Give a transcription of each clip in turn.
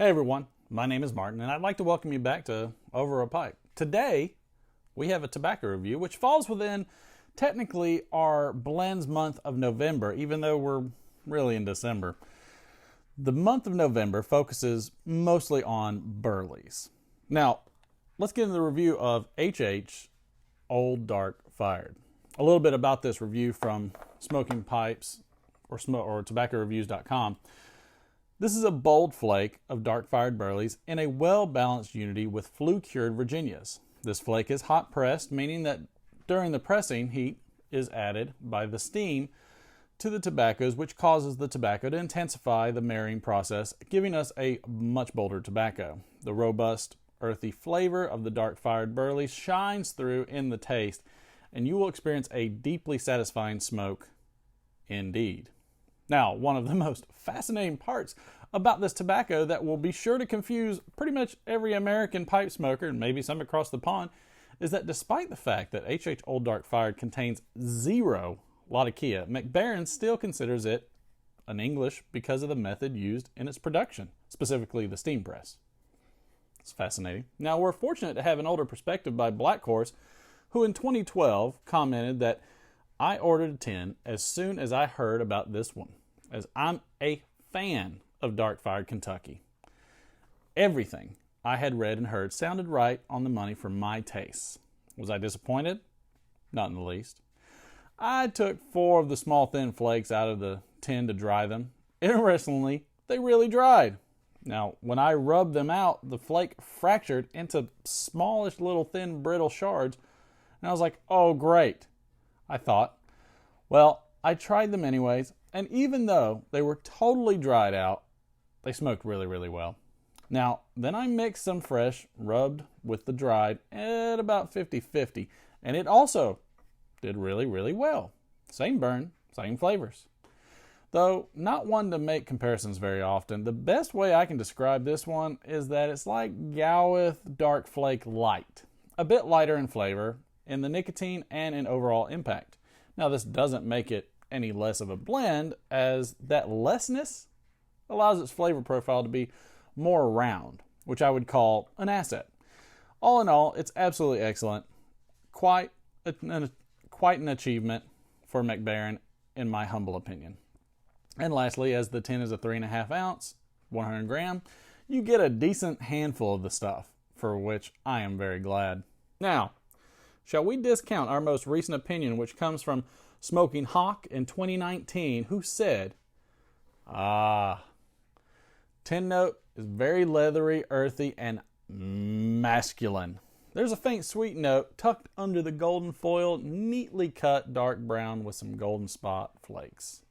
Hey everyone, my name is Martin and I'd like to welcome you back to Over a Pipe. Today we have a tobacco review which falls within technically our blends month of November, even though we're really in December. The month of November focuses mostly on Burleys. Now, let's get into the review of HH Old Dark Fired. A little bit about this review from Smoking Pipes or tobaccoreviews.com. This is a bold flake of dark-fired Burleys in a well-balanced unity with flue-cured Virginias. This flake is hot-pressed, meaning that during the pressing, heat is added by the steam to the tobaccos, which causes the tobacco to intensify the marrying process, giving us a much bolder tobacco. The robust, earthy flavor of the dark-fired Burleys shines through in the taste, and you will experience a deeply satisfying smoke indeed. Now, one of the most fascinating parts about this tobacco that will be sure to confuse pretty much every American pipe smoker, and maybe some across the pond, is that despite the fact that HH Old Dark Fired contains zero Latakia, Mac Baren still considers it an English because of the method used in its production, specifically the steam press. It's fascinating. Now, we're fortunate to have an older perspective by Black Horse, who in 2012 commented that I ordered a tin as soon as I heard about this one, as I'm a fan of Dark Fired Kentucky. Everything I had read and heard sounded right on the money for my tastes. Was I disappointed? Not in the least. I took 4 of the small thin flakes out of the tin to dry them. Interestingly, they really dried. Now, when I rubbed them out, the flake fractured into smallish little thin brittle shards, and I was like, oh great. I thought, well, I tried them anyways, and even though they were totally dried out, they smoked really, really well. Now, then I mixed some fresh, rubbed with the dried at about 50-50, and it also did really, really well. Same burn, same flavors. Though not one to make comparisons very often, the best way I can describe this one is that it's like Gowith Dark Flake Light. A bit lighter in flavor, in the nicotine, and in overall impact. Now, this doesn't make it any less of a blend, as that lessness allows its flavor profile to be more round, which I would call an asset. All in all, it's absolutely excellent. Quite an achievement for Mac Baren, in my humble opinion. And lastly, as the tin is a 3.5 ounce, 100 gram, you get a decent handful of the stuff, for which I am very glad. Now, shall we discount our most recent opinion, which comes from Smoking Hawk in 2019, who said, tin note is very leathery, earthy, and masculine. There's a faint sweet note tucked under the golden foil, neatly cut dark brown with some golden spot flakes.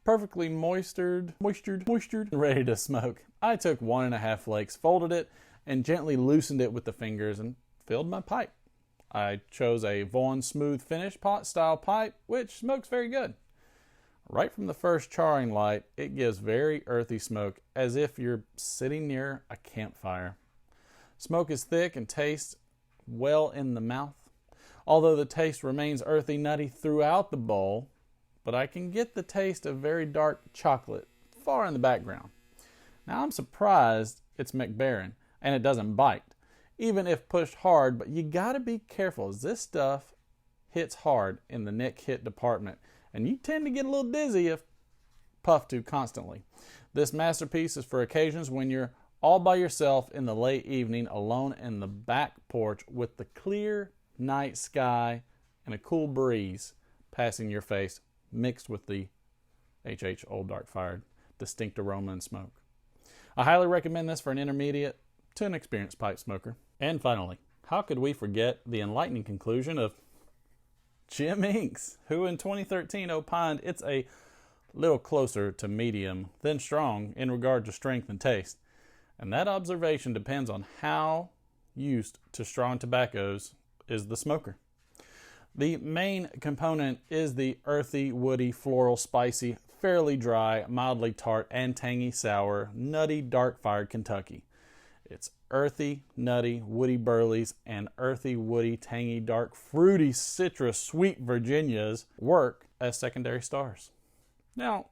Perfectly moistured, and ready to smoke. I took 1.5 flakes, folded it, and gently loosened it with the fingers and filled my pipe. I chose a Vaughan Smooth Finish pot style pipe, which smokes very good. Right from the first charring light, it gives very earthy smoke, as if you're sitting near a campfire. Smoke is thick and tastes well in the mouth, although the taste remains earthy nutty throughout the bowl, but I can get the taste of very dark chocolate far in the background. Now, I'm surprised it's Mac Baren, and it doesn't bite, even if pushed hard, but you gotta be careful, as this stuff hits hard in the neck hit department, and you tend to get a little dizzy if puffed to constantly. This masterpiece is for occasions when you're all by yourself in the late evening, alone in the back porch with the clear night sky and a cool breeze passing your face, mixed with the HH Old Dark Fired distinct aroma and smoke. I highly recommend this for an intermediate to an experienced pipe smoker. And finally, how could we forget the enlightening conclusion of Jim Inks, who in 2013 opined it's a little closer to medium than strong in regard to strength and taste. And that observation depends on how used to strong tobaccos is the smoker. The main component is the earthy, woody, floral, spicy, fairly dry, mildly tart, and tangy sour, nutty, dark-fired Kentucky. It's earthy, nutty, woody Burleys and earthy, woody, tangy, dark, fruity, citrus, sweet Virginias work as secondary stars. Now,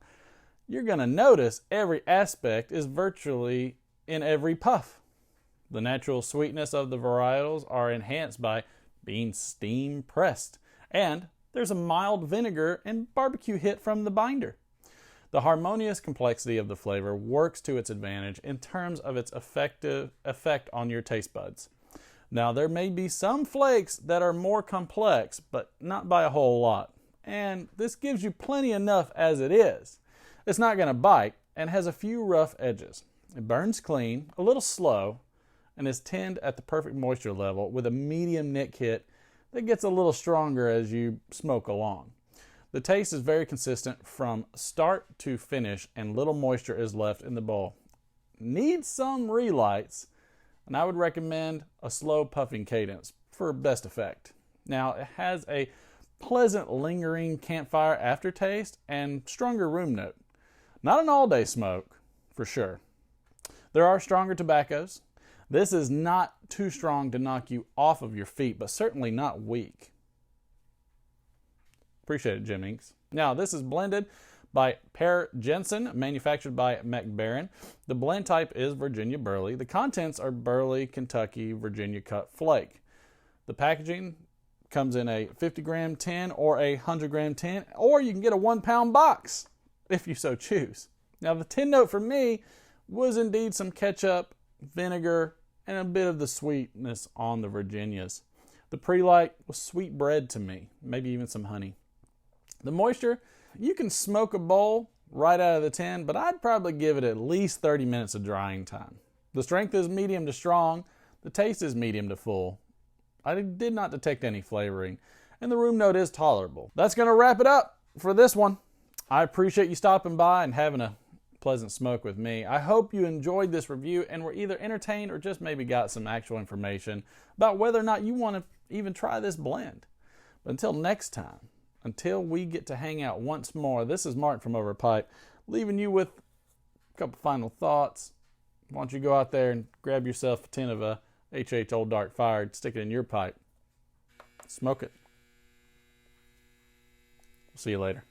you're going to notice every aspect is virtually in every puff. The natural sweetness of the varietals are enhanced by being steam pressed, and there's a mild vinegar and barbecue hit from the binder. The harmonious complexity of the flavor works to its advantage in terms of its effect on your taste buds. Now, there may be some flakes that are more complex, but not by a whole lot. And this gives you plenty enough as it is. It's not going to bite and has a few rough edges. It burns clean, a little slow, and is tinned at the perfect moisture level with a medium nick hit that gets a little stronger as you smoke along. The taste is very consistent from start to finish, and little moisture is left in the bowl. Needs some relights, and I would recommend a slow puffing cadence for best effect. Now, it has a pleasant lingering campfire aftertaste and stronger room note. Not an all-day smoke, for sure. There are stronger tobaccos. This is not too strong to knock you off of your feet, but certainly not weak. Appreciate it, Jim Inks. Now, this is blended by Per Jensen, manufactured by Mac Baren. The blend type is Virginia Burley. The contents are Burley, Kentucky, Virginia cut flake. The packaging comes in a 50-gram tin or a 100-gram tin, or you can get a 1-pound box if you so choose. Now, the tin note for me was indeed some ketchup, vinegar, and a bit of the sweetness on the Virginias. The pre-light was sweet bread to me, maybe even some honey. The moisture, you can smoke a bowl right out of the tin, but I'd probably give it at least 30 minutes of drying time. The strength is medium to strong. The taste is medium to full. I did not detect any flavoring, and the room note is tolerable. That's going to wrap it up for this one. I appreciate you stopping by and having a pleasant smoke with me. I hope you enjoyed this review and were either entertained or just maybe got some actual information about whether or not you want to even try this blend. But until next time, until we get to hang out once more, this is Martin from Over a Pipe, leaving you with a couple final thoughts. Why don't you go out there and grab yourself a tin of a HH Old Dark Fire, stick it in your pipe, smoke it. See you later.